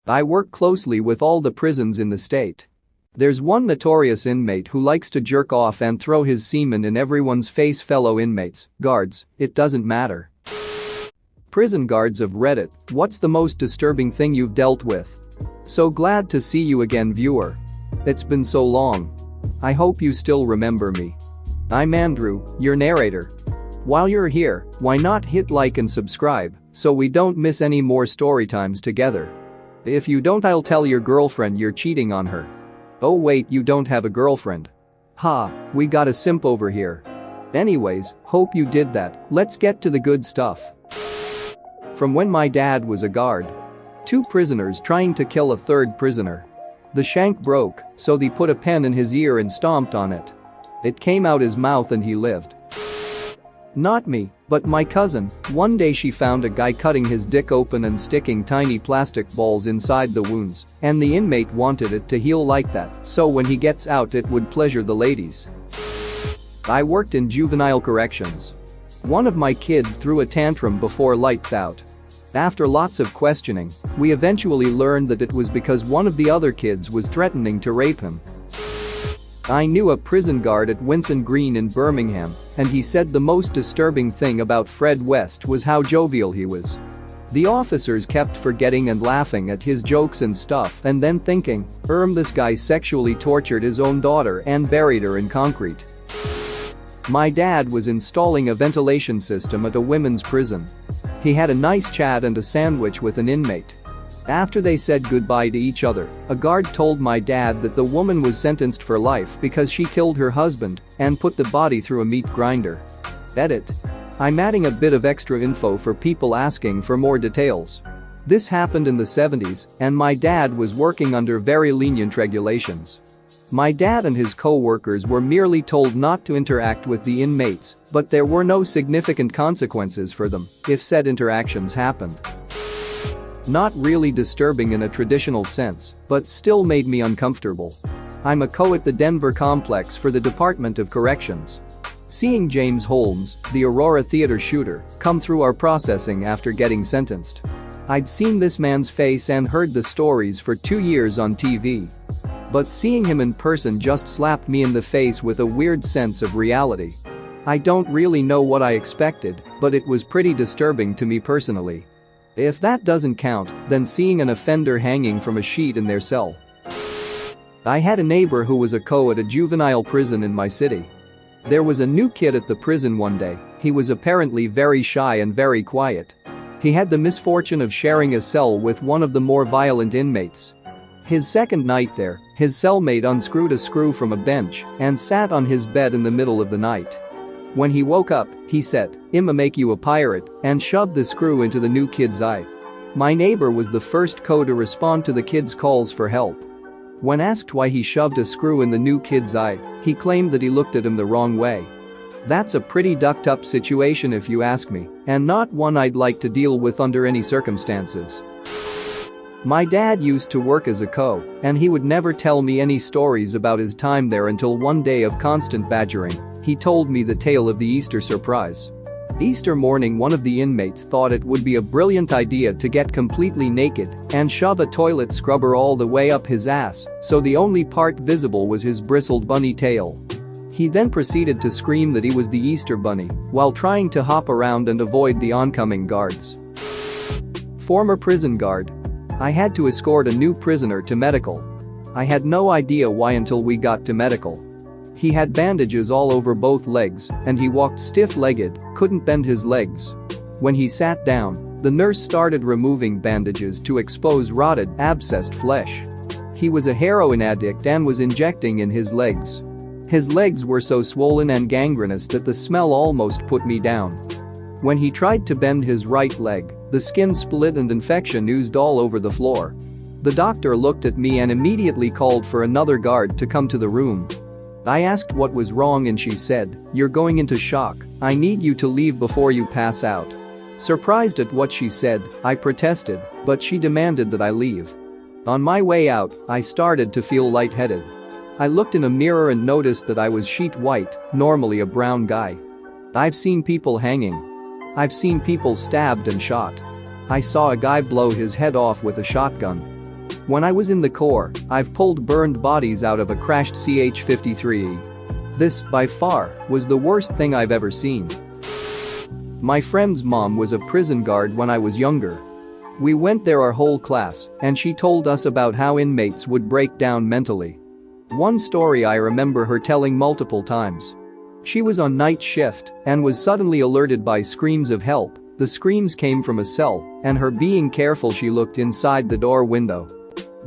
I work closely with all the prisons in the state. There's one notorious inmate who likes to jerk off and throw his semen in everyone's face. Fellow inmates, guards, it doesn't matter. Prison guards of Reddit, what's the most disturbing thing you've dealt with? So glad to see you again, viewer. It's been so long. I hope you still remember me. I'm Andrew, your narrator. While you're here, why not hit like and subscribe so we don't miss any more story times together. If you don't, I'll tell your girlfriend you're cheating on her. Oh wait, you don't have a girlfriend. Ha, we got a simp over here. Anyways, hope you did that. Let's get to the good stuff. From when my dad was a guard. 2 prisoners trying to kill a 3rd prisoner. The shank broke, so they put a pen in his ear and stomped on it. It came out his mouth and he lived. Not me, but my cousin. One day she found a guy cutting his dick open and sticking tiny plastic balls inside the wounds, and the inmate wanted it to heal like that, so when he gets out it would pleasure the ladies. I worked in juvenile corrections. One of my kids threw a tantrum before lights out. After lots of questioning, we eventually learned that it was because one of the other kids was threatening to rape him. I knew a prison guard at Winson Green in Birmingham, and he said the most disturbing thing about Fred West was how jovial he was. The officers kept forgetting and laughing at his jokes and stuff and then thinking, this guy sexually tortured his own daughter and buried her in concrete. My dad was installing a ventilation system at a women's prison. He had a nice chat and a sandwich with an inmate. After they said goodbye to each other, a guard told my dad that the woman was sentenced for life because she killed her husband and put the body through a meat grinder. Edit. I'm adding a bit of extra info for people asking for more details. This happened in the 70s, and my dad was working under very lenient regulations. My dad and his co-workers were merely told not to interact with the inmates, but there were no significant consequences for them if said interactions happened. Not really disturbing in a traditional sense, but still made me uncomfortable. I'm a co at the Denver complex for the Department of Corrections. Seeing James Holmes, the Aurora theater shooter, come through our processing after getting sentenced. I'd seen this man's face and heard the stories for 2 years on TV. But seeing him in person just slapped me in the face with a weird sense of reality. I don't really know what I expected, but it was pretty disturbing to me personally. If that doesn't count, then seeing an offender hanging from a sheet in their cell. I had a neighbor who was a co at a juvenile prison in my city. There was a new kid at the prison one day. He was apparently very shy and very quiet. He had the misfortune of sharing a cell with one of the more violent inmates. His second night there, his cellmate unscrewed a screw from a bench and sat on his bed in the middle of the night. When he woke up, he said, "I'ma make you a pirate," and shoved the screw into the new kid's eye. My neighbor was the first co to respond to the kid's calls for help. When asked why he shoved a screw in the new kid's eye, he claimed that he looked at him the wrong way. That's a pretty ducked up situation if you ask me, and not one I'd like to deal with under any circumstances. My dad used to work as a co, and he would never tell me any stories about his time there until one day of constant badgering. He told me the tale of the Easter surprise. Easter morning, one of the inmates thought it would be a brilliant idea to get completely naked and shove a toilet scrubber all the way up his ass, so the only part visible was his bristled bunny tail. He then proceeded to scream that he was the Easter bunny while trying to hop around and avoid the oncoming guards. Former prison guard. I had to escort a new prisoner to medical. I had no idea why until we got to medical. He had bandages all over both legs and he walked stiff-legged, couldn't bend his legs. When he sat down, the nurse started removing bandages to expose rotted, abscessed flesh. He was a heroin addict and was injecting in his legs. His legs were so swollen and gangrenous that the smell almost put me down. When he tried to bend his right leg, the skin split and infection oozed all over the floor. The doctor looked at me and immediately called for another guard to come to the room. I asked what was wrong and she said, "You're going into shock. I need you to leave before you pass out." Surprised at what she said, I protested, but she demanded that I leave. On my way out, I started to feel lightheaded. I looked in a mirror and noticed that I was sheet white, normally a brown guy. I've seen people hanging. I've seen people stabbed and shot. I saw a guy blow his head off with a shotgun. When I was in the Corps, I've pulled burned bodies out of a crashed CH-53E. This, by far, was the worst thing I've ever seen. My friend's mom was a prison guard when I was younger. We went there our whole class, and she told us about how inmates would break down mentally. One story I remember her telling multiple times. She was on night shift and was suddenly alerted by screams of help. The screams came from a cell, and her being careful, she looked inside the door window.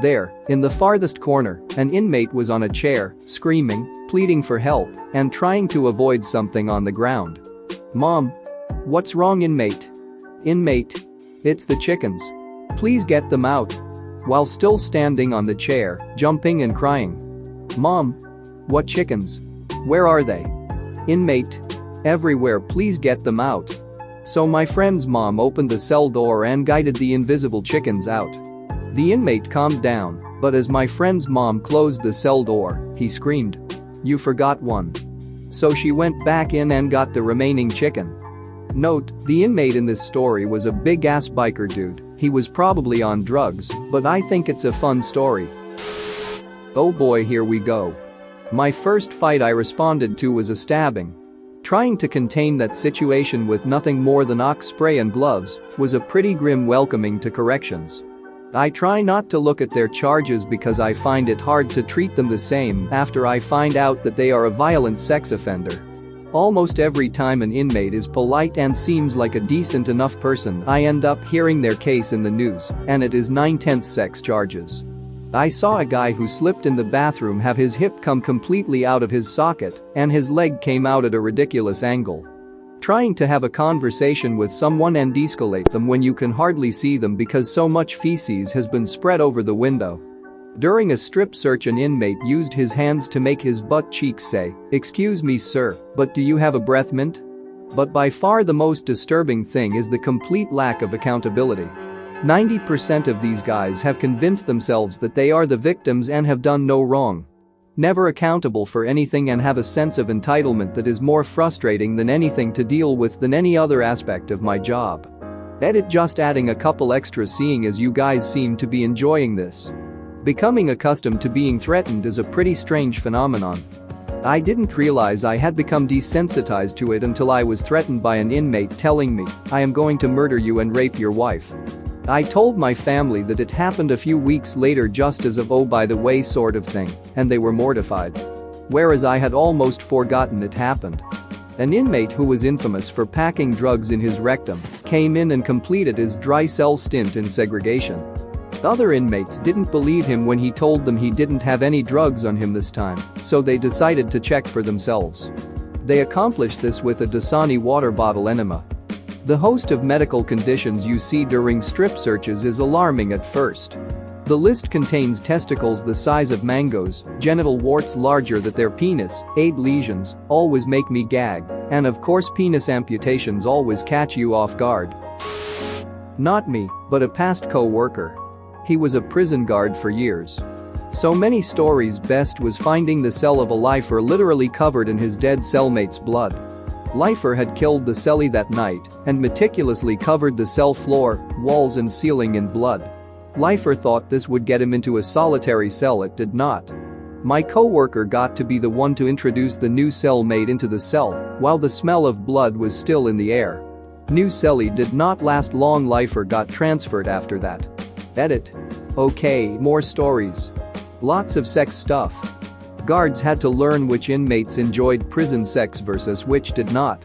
There, in the farthest corner, an inmate was on a chair, screaming, pleading for help, and trying to avoid something on the ground. "Mom. What's wrong, inmate? Inmate. It's the chickens. Please get them out." While still standing on the chair, jumping and crying. "Mom. What chickens? Where are they? Inmate. Everywhere, please get them out." So my friend's mom opened the cell door and guided the invisible chickens out. The inmate calmed down, but as my friend's mom closed the cell door, he screamed, "You forgot one." So she went back in and got the remaining chicken. Note, the inmate in this story was a big-ass biker dude. He was probably on drugs, but I think it's a fun story. Oh boy, here we go. My first fight I responded to was a stabbing. Trying to contain that situation with nothing more than ox spray and gloves was a pretty grim welcoming to corrections. I try not to look at their charges because I find it hard to treat them the same after I find out that they are a violent sex offender. Almost every time an inmate is polite and seems like a decent enough person, I end up hearing their case in the news, and it is 9/10 sex charges. I saw a guy who slipped in the bathroom have his hip come completely out of his socket and his leg came out at a ridiculous angle. Trying to have a conversation with someone and de-escalate them when you can hardly see them because so much feces has been spread over the window. During a strip search, an inmate used his hands to make his butt cheeks say, "Excuse me, sir, but do you have a breath mint?" But by far the most disturbing thing is the complete lack of accountability. 90% of these guys have convinced themselves that they are the victims and have done no wrong. Never accountable for anything and have a sense of entitlement that is more frustrating than anything to deal with than any other aspect of my job. Edit, just adding a couple extras, seeing as you guys seem to be enjoying this. Becoming accustomed to being threatened is a pretty strange phenomenon. I didn't realize I had become desensitized to it until I was threatened by an inmate telling me, "I am going to murder you and rape your wife." I told my family that it happened a few weeks later, just as a "oh by the way" sort of thing, and they were mortified. Whereas I had almost forgotten it happened. An inmate who was infamous for packing drugs in his rectum came in and completed his dry cell stint in segregation. Other inmates didn't believe him when he told them he didn't have any drugs on him this time, so they decided to check for themselves. They accomplished this with a Dasani water bottle enema. The host of medical conditions you see during strip searches is alarming at first. The list contains testicles the size of mangoes, genital warts larger than their penis, 8 lesions, always make me gag, and of course penis amputations always catch you off guard. Not me, but a past co-worker. He was a prison guard for years. So many stories, best was finding the cell of a lifer literally covered in his dead cellmate's blood. Lifer had killed the cellie that night and meticulously covered the cell floor, walls and ceiling in blood. Lifer thought this would get him into a solitary cell. It did not. My co-worker got to be the one to introduce the new cellmate into the cell while the smell of blood was still in the air. New cellie did not last long. Lifer got transferred after that. Edit. Okay, more stories. Lots of sex stuff. Guards had to learn which inmates enjoyed prison sex versus which did not.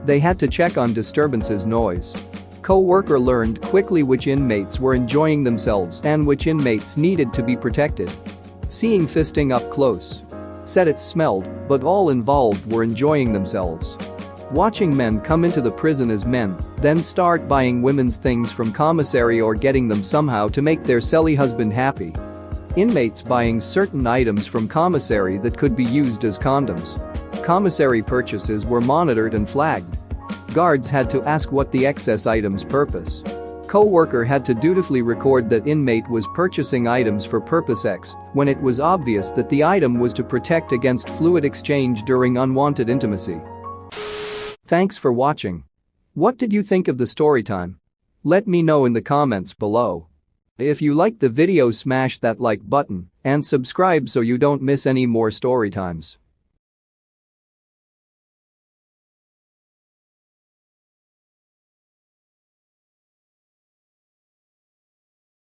They had to check on disturbances noise. Co-worker learned quickly which inmates were enjoying themselves and which inmates needed to be protected. Seeing fisting up close. Said it smelled, but all involved were enjoying themselves. Watching men come into the prison as men, then start buying women's things from commissary or getting them somehow to make their cellie husband happy. Inmates buying certain items from commissary that could be used as condoms. Commissary purchases were monitored and flagged. Guards had to ask what the excess items purpose. Co-worker had to dutifully record that inmate was purchasing items for purpose X when it was obvious that the item was to protect against fluid exchange during unwanted intimacy. Thanks for watching. What did you think of the story time? Let me know in the comments below. If you liked the video, smash that like button and subscribe so you don't miss any more story times.